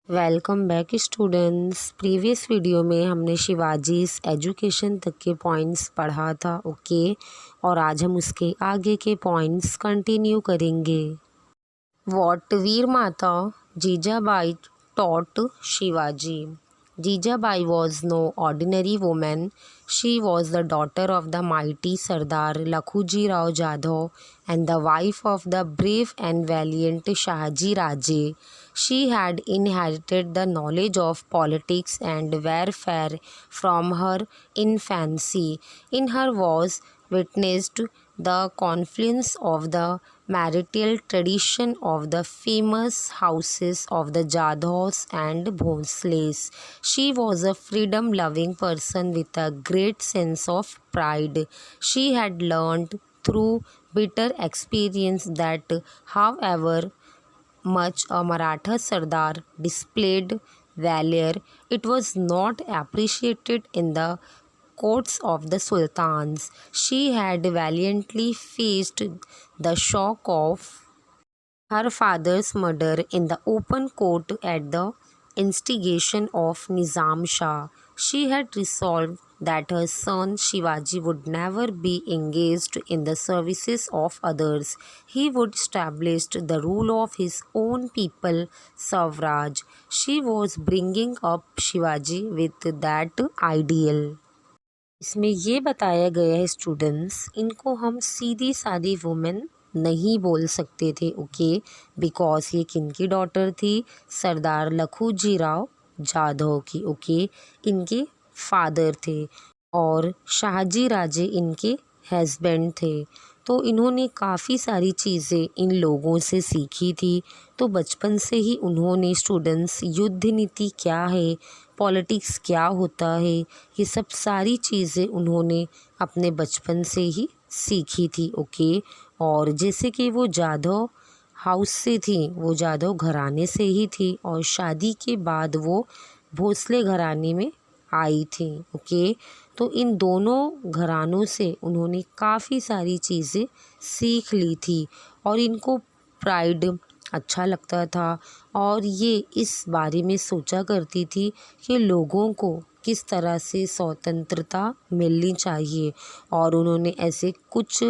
Welcome back students. Previous video में हमने Shivaji education तक के पॉइंट्स पढ़ा था। ओके, और आज हम उसके आगे के पॉइंट्स कंटिन्यू करेंगे। व्हाट वीर माता Jijabai taught Shivaji. Jijabai was no ordinary woman. She was the daughter of the mighty Sardar Lakhuji Rao Jadhav and the wife of the brave and valiant Shahaji Raje. She had inherited the knowledge of politics and warfare from her infancy. In her was witnessed the confluence of the marital tradition of the famous houses of the Jadhavs and Bhonsles. She was a freedom-loving person with a great sense of pride. She had learned through bitter experience that however much a Maratha Sardar displayed valor, it was not appreciated in the courts of the sultans. She had valiantly faced the shock of her father's murder in the open court at the instigation of Nizam Shah. She had resolved that her son Shivaji would never be engaged in the services of others. He would establish the rule of his own people, Swaraj. She was bringing up Shivaji with that ideal. इसमें ये बताया गया है students, इनको हम सीधी सादी women नहीं बोल सकते थे। ओके, बिकॉज ये किनकी डॉटर थी? सरदार लखूजी राव जाधव की। ओके, इनके फादर थे और शाहजी राजे इनके हस्बैंड थे। तो इन्होंने काफ़ी सारी चीज़ें इन लोगों से सीखी थी। तो बचपन से ही उन्होंने स्टूडेंट्स युद्ध नीति क्या है, पॉलिटिक्स क्या होता है, ये सब सारी चीज़ें उन्होंने अपने बचपन से ही सीखी थी। ओके, और जैसे कि वो जाधव हाउस से थी, वो जाधव घराने से ही थी और शादी के बाद वो भोसले घराने में आई थी। ओके, तो इन दोनों घरानों से उन्होंने काफ़ी सारी चीज़ें सीख ली थी और इनको प्राइड अच्छा लगता था और ये इस बारे में सोचा करती थी कि लोगों को किस तरह से स्वतंत्रता मिलनी चाहिए। और उन्होंने ऐसे कुछ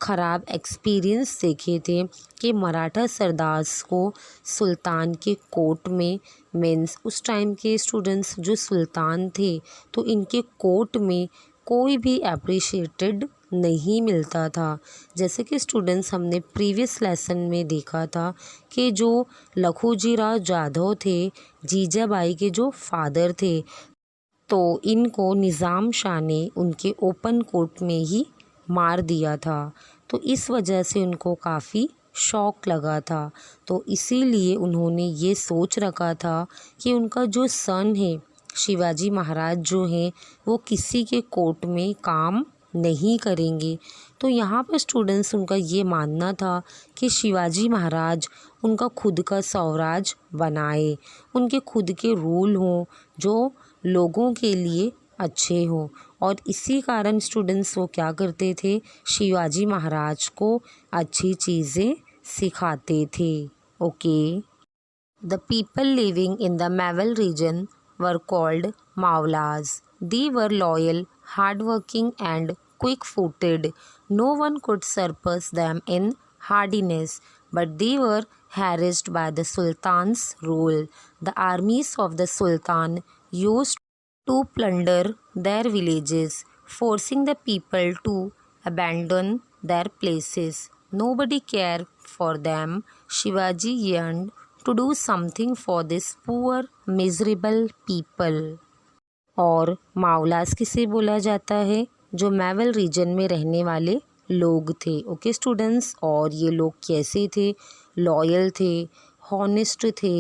ख़राब एक्सपीरियंस देखे थे कि मराठा सरदार्स को सुल्तान के कोर्ट में, मीन्स उस टाइम के स्टूडेंट्स जो सुल्तान थे, तो इनके कोर्ट में कोई भी अप्रिशिएटेड नहीं मिलता था। जैसे कि स्टूडेंट्स हमने प्रीवियस लेसन में देखा था कि जो लखूजी राव जाधव थे, जीजाबाई के जो फादर थे, तो इनको निज़ाम शाह ने उनके ओपन कोर्ट में ही मार दिया था। तो इस वजह से उनको काफ़ी शौक लगा था। तो इसीलिए उन्होंने ये सोच रखा था कि उनका जो सन है शिवाजी महाराज जो हैं, वो किसी के कोर्ट में काम नहीं करेंगे। तो यहाँ पर स्टूडेंट्स उनका ये मानना था कि शिवाजी महाराज उनका खुद का स्वराज बनाए, उनके खुद के रूल हों जो लोगों के लिए अच्छे हों। और इसी कारण स्टूडेंट्स वो क्या करते थे, शिवाजी महाराज को अच्छी चीज़ें सिखाते थे। Okay, the people living in the Maval region were called Mawlas. They were loyal, hardworking and quick-footed. No one could surpass them in hardiness, but they were harassed by the Sultan's rule. The armies of the Sultan used to plunder their villages, forcing the people to abandon their places. Nobody cared for them. Shivaji yearned to do something for this poor miserable people. और मावलास किसे बोला जाता है? जो मैवल reason में रहने वाले लोग थे। ओके स्टूडेंट्स, और ये लोग कैसे थे? लॉयल थे, हॉनेस्ट थे,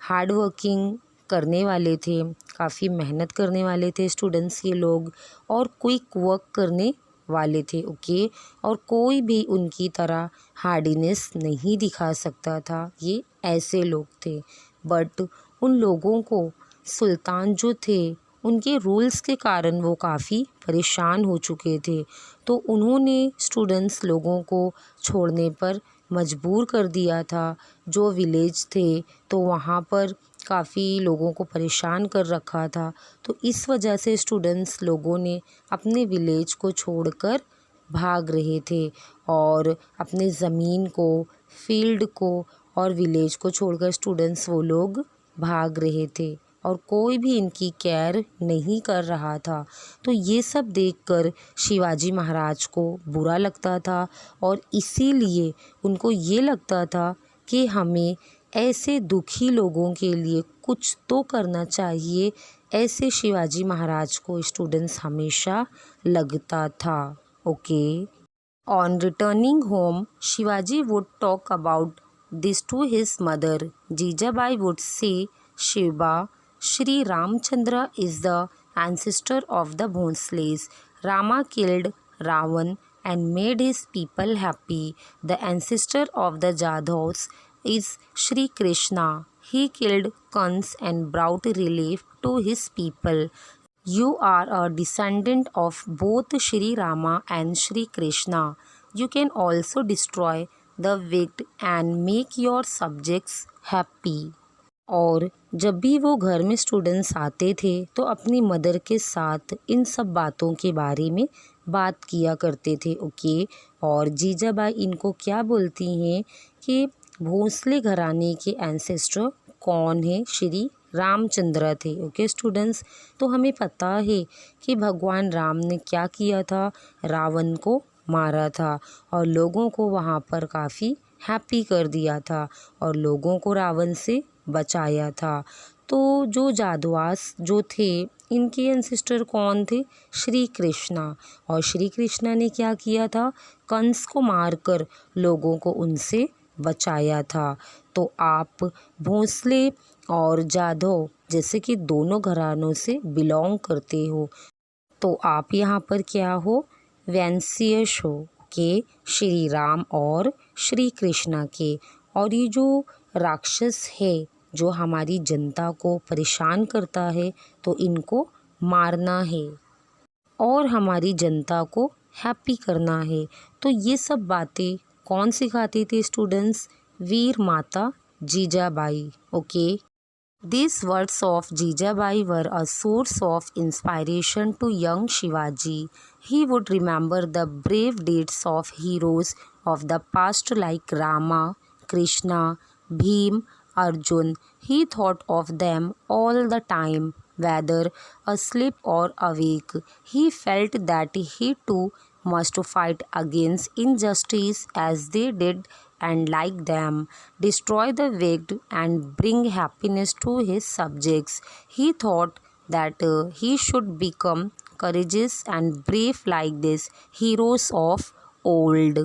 हार्ड वर्किंग करने वाले थे, काफ़ी मेहनत करने वाले थे स्टूडेंट्स ये लोग, और क्विक वर्क करने वाले थे। ओके, और कोई भी उनकी तरह हार्डीनेस नहीं दिखा सकता था। ये ऐसे लोग थे। बट उन लोगों को सुल्तान जो थे, उनके रूल्स के कारण वो काफ़ी परेशान हो चुके थे। तो उन्होंने स्टूडेंट्स लोगों को छोड़ने पर मजबूर कर दिया था। जो विलेज थे तो वहाँ पर काफ़ी लोगों को परेशान कर रखा था। तो इस वजह से स्टूडेंट्स लोगों ने अपने विलेज को छोड़कर भाग रहे थे और अपने ज़मीन को, फील्ड को और विलेज को छोड़कर स्टूडेंट्स वो लोग भाग रहे थे और कोई भी इनकी केयर नहीं कर रहा था। तो ये सब देखकर शिवाजी महाराज को बुरा लगता था और इसीलिए उनको ये लगता था कि हमें ऐसे दुखी लोगों के लिए कुछ तो करना चाहिए। ऐसे शिवाजी महाराज को स्टूडेंट्स हमेशा लगता था। Okay. On returning home, Shivaji would talk about this to his mother. Jijabai would say, Shiva, Shri Ramchandra is the ancestor of the Bhonsles. Rama killed Ravan and made his people happy. The ancestor of the Jadhavs is Shri Krishna. He killed Kans and brought relief to his people. You are a descendant of both Shri Rama and Shri Krishna. You can also destroy the wicked and make your subjects happy. और जब भी वो घर में students आते थे तो अपनी मदर के साथ इन सब बातों के बारे में बात किया करते थे। ओके। और जीजाबाई इनको क्या बोलती हैं कि भोंसले घराने के एंसेस्टर कौन है? श्री रामचंद्र थे। ओके स्टूडेंट्स, तो हमें पता है कि भगवान राम ने क्या किया था, रावण को मारा था और लोगों को वहाँ पर काफ़ी हैप्पी कर दिया था और लोगों को रावण से बचाया था। तो जो जादवास जो थे इनके एंसेस्टर कौन थे? श्री कृष्णा। और श्री कृष्णा ने क्या किया था? कंस को मारकर लोगों को उनसे बचाया था। तो आप भोंसले और जाधव जैसे कि दोनों घरानों से बिलोंग करते हो तो आप यहाँ पर क्या हो? वैंसियस हो के श्री राम और श्री कृष्णा के। और ये जो राक्षस है जो हमारी जनता को परेशान करता है तो इनको मारना है और हमारी जनता को हैप्पी करना है। तो ये सब बातें कौन सिखाते थे स्टूडेंट्स? वीर माता Jijabai. Okay. These words of Jijabai were a source of inspiration to young Shivaji. He would remember the brave deeds of heroes of the past like Rama, Krishna, Bhim, Arjun. He thought of them all the time, whether asleep or awake. He felt that he too must fight against injustice as they did and like them, destroy the wicked and bring happiness to his subjects. He thought that he should become courageous and brave like these heroes of old.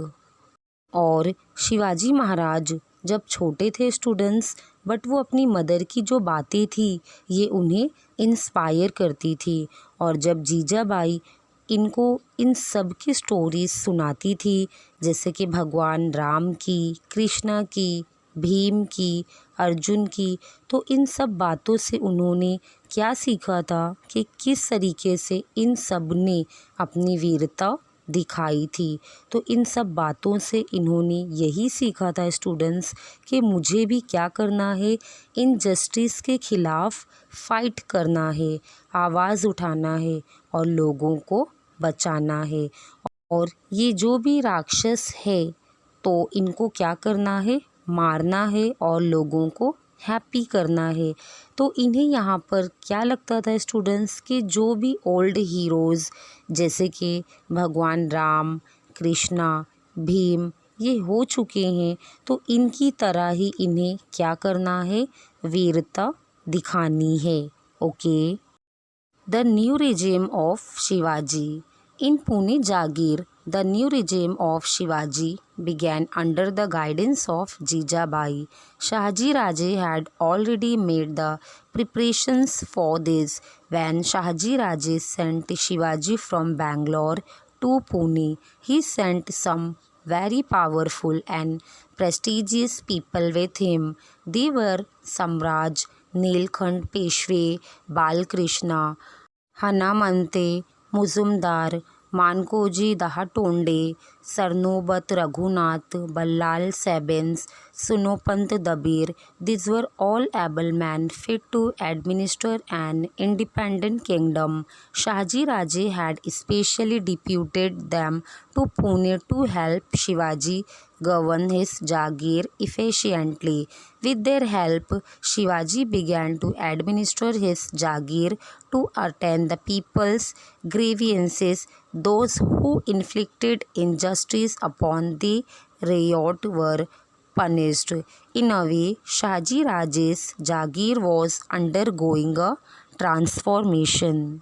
और शिवाजी महाराज जब छोटे थे students, but वो अपनी mother की जो बातें थी ये उन्हें इंस्पायर करती थी। और जब जीजाबाई इनको इन सब की स्टोरीज सुनाती थी, जैसे कि भगवान राम की, कृष्णा की, भीम की, अर्जुन की, तो इन सब बातों से उन्होंने क्या सीखा था कि किस तरीके से इन सब ने अपनी वीरता दिखाई थी। तो इन सब बातों से इन्होंने यही सीखा था स्टूडेंट्स कि मुझे भी क्या करना है, इनजस्टिस के ख़िलाफ़ फाइट करना है, आवाज़ उठाना है और लोगों को बचाना है। और ये जो भी राक्षस है तो इनको क्या करना है? मारना है और लोगों को हैप्पी करना है। तो इन्हें यहाँ पर क्या लगता था स्टूडेंट्स कि जो भी ओल्ड हीरोज़ जैसे कि भगवान राम, कृष्णा, भीम ये हो चुके हैं तो इनकी तरह ही इन्हें क्या करना है? वीरता दिखानी है। Okay. The new regime of Shivaji. In Pune Jagir, the new regime of Shivaji began under the guidance of Jijabai. Shahaji Raje had already made the preparations for this when Shahaji Raje sent Shivaji from Bangalore to Pune. He sent some very powerful and prestigious people with him. They were Samraj, Nilkhand Peshwe, Balkrishna, Hanamante, Muzumdar, Mankoji Dahatonde, Sarnobat Raghunath, Ballal Sabins, Sunopant Dabir. These were all able men fit to administer an independent kingdom. Shahaji Raje had especially deputed them to Pune to help Shivaji govern his Jagir efficiently. With their help, Shivaji began to administer his Jagir to attend the people's grievances. Those who inflicted injustice upon the riot were punished. In a way, Shahaji Raje's Jagir was undergoing a transformation.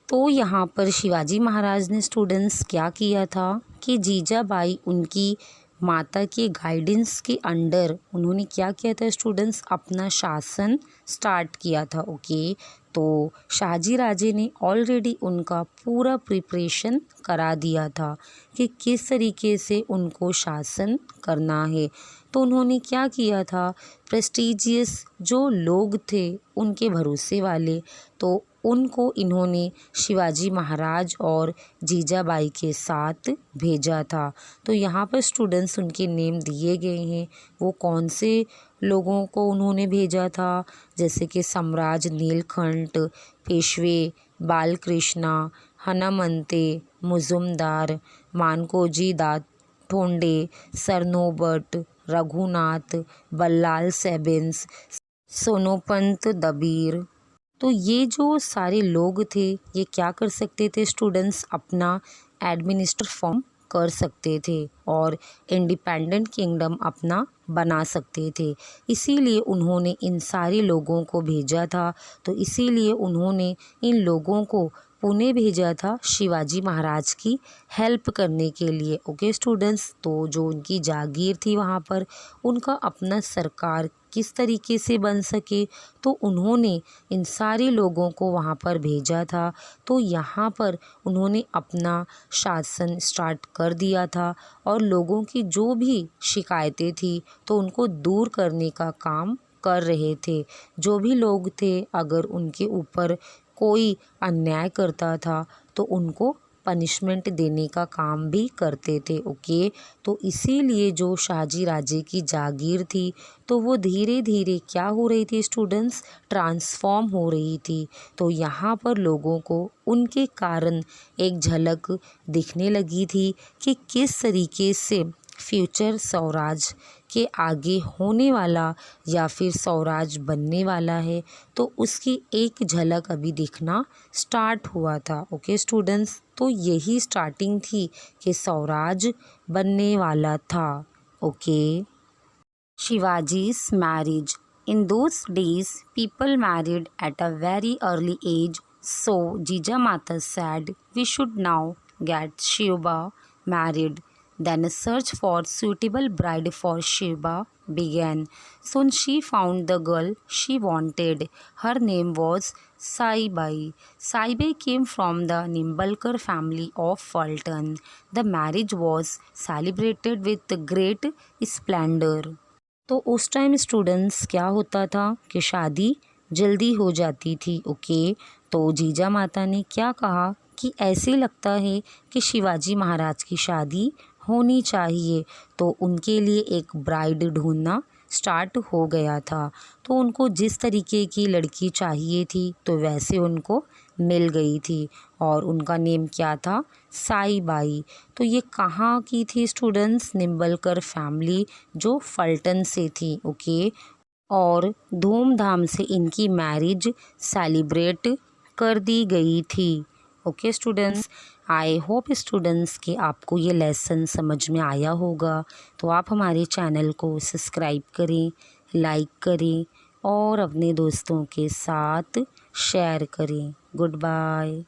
तो यहाँ पर शिवाजी महाराज ने students क्या किया था कि जीजाबाई उनकी माता के गाइडेंस के अंडर उन्होंने क्या किया था स्टूडेंट्स, अपना शासन स्टार्ट किया था। ओके, तो शाहजी राजे ने ऑलरेडी उनका पूरा प्रिपरेशन करा दिया था कि किस तरीके से उनको शासन करना है। तो उन्होंने क्या किया था, प्रेस्टीजियस जो लोग थे उनके भरोसे वाले, तो उनको इन्होंने शिवाजी महाराज और जीजाबाई के साथ भेजा था। तो यहाँ पर स्टूडेंट्स उनके नेम दिए गए हैं, वो कौन से लोगों को उन्होंने भेजा था, जैसे कि सम्राज नीलकंठ, पेशवे बालकृष्णा, हनुमंते मुजुमदार, मानकोजी दाठोंडे, सरनोबट रघुनाथ, बल्लाल सेबिन्स, सोनोपंत दबीर। तो ये जो सारे लोग थे ये क्या कर सकते थे स्टूडेंट्स, अपना एडमिनिस्टर फॉर्म कर सकते थे और इंडिपेंडेंट किंगडम अपना बना सकते थे। इसीलिए उन्होंने इन सारे लोगों को भेजा था। तो इसीलिए उन्होंने इन लोगों को पुणे भेजा था शिवाजी महाराज की हेल्प करने के लिए। ओके स्टूडेंट्स, तो जो उनकी जागीर थी वहाँ पर उनका अपना सरकार किस तरीके से बन सके, तो उन्होंने इन सारे लोगों को वहाँ पर भेजा था। तो यहाँ पर उन्होंने अपना शासन स्टार्ट कर दिया था और लोगों की जो भी शिकायतें थी तो उनको दूर करने का काम कर रहे थे। जो भी लोग थे अगर उनके ऊपर कोई अन्याय करता था तो उनको पनिशमेंट देने का काम भी करते थे। ओके, तो इसीलिए जो शाहजी राजे की जागीर थी तो वो धीरे धीरे क्या हो रही थी स्टूडेंट्स, ट्रांसफॉर्म हो रही थी। तो यहाँ पर लोगों को उनके कारण एक झलक दिखने लगी थी कि किस तरीके से फ्यूचर स्वराज के आगे होने वाला या फिर स्वराज बनने वाला है। तो उसकी एक झलक अभी दिखना स्टार्ट हुआ था। ओके स्टूडेंट्स, तो यही स्टार्टिंग थी कि स्वराज बनने वाला था। Okay, Shivaji's marriage. In those days, people married at a very early age. So Jijamata said, "We should now get Shiva married." Then a search for suitable bride for Shiva began. Soon she found the girl she wanted. Her name was Saibai. Saibai came from the Nimbalkar family of Fulton. The marriage was celebrated with great splendor. तो उस time students क्या होता था कि शादी जल्दी हो जाती थी। ओके, तो जीजा माता ने क्या कहा कि ऐसे लगता है कि शिवाजी महाराज की शादी होनी चाहिए। तो उनके लिए एक ब्राइड ढूंढना स्टार्ट हो गया था। तो उनको जिस तरीके की लड़की चाहिए थी तो वैसे उनको मिल गई थी और उनका नेम क्या था, साई बाई। तो ये कहाँ की थी स्टूडेंट्स, निम्बलकर फैमिली जो फल्टन से थी। ओके, और धूमधाम से इनकी मैरिज सेलिब्रेट कर दी गई थी। Okay students, I hope students कि आपको ये लेसन समझ में आया होगा। तो आप हमारे चैनल को सब्सक्राइब करें, लाइक करें और अपने दोस्तों के साथ शेयर करें। Good bye.